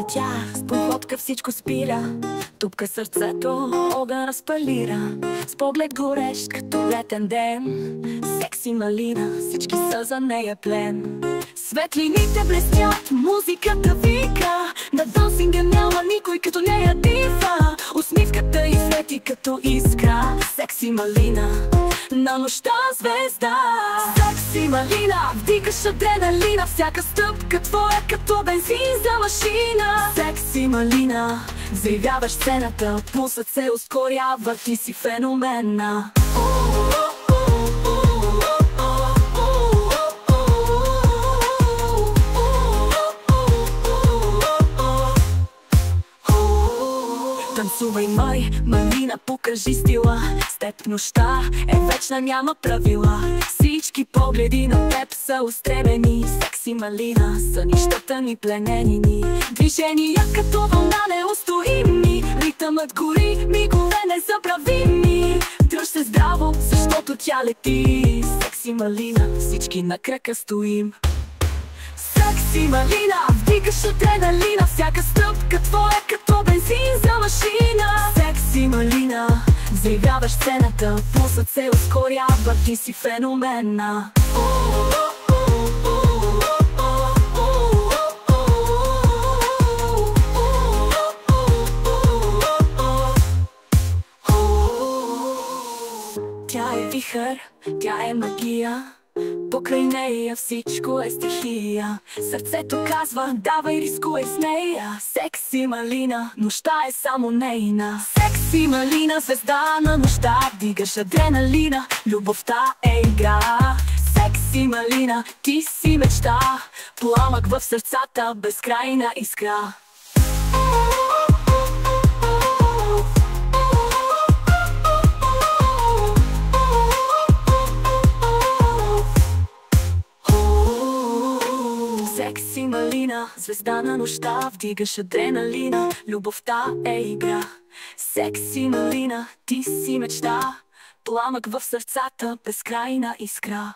на тях. С походка всичко спира, тупка сърцето, огън разпалира. С поглед горещ като летен ден, секси малина, всички са за нея плен. Светлините блестят, музиката вика, на дансинга няма никой като нея дива. Усмивката й свети като искра, секси малина, на нощта звезда. Секси малина, вдигаш адреналина, всяка стъпка твоя като бензин за машина. Секси малина, заявяваш сцената, пулсът се ускорява, ти си феномена. Танцувай, май, малина, покажи стила. С теб нощта е вечна, няма правила. Всички погледи на теб са устремени. Секси малина, сънищата ни пленени ни. Движения като вълна неустоими, ритъмът гори, мигове незабравими. Дръж се здраво, защото тя лети. Секси малина, всички на крака стоим. Секси малина, вдигаш адреналина, всяка стъпка твоя като бензин за машина. Секси малина, заявяваш сцената, пулсът се ускорява, ти си феномена. Тя е вихър, тя е магия, покрай нея всичко е стихия. Сърцето казва, давай, рискувай с нея. Секси малина, нощта е само нейна. Секси малина, звезда на нощта, вдигаш адреналина, любовта е игра. Секси малина, ти си мечта, пламък в сърцата, безкрайна искра. Секси малина, звезда на нощта, вдигаш адреналина, любовта е игра. Секси малина, ти си мечта, пламък в сърцата, безкрайна искра.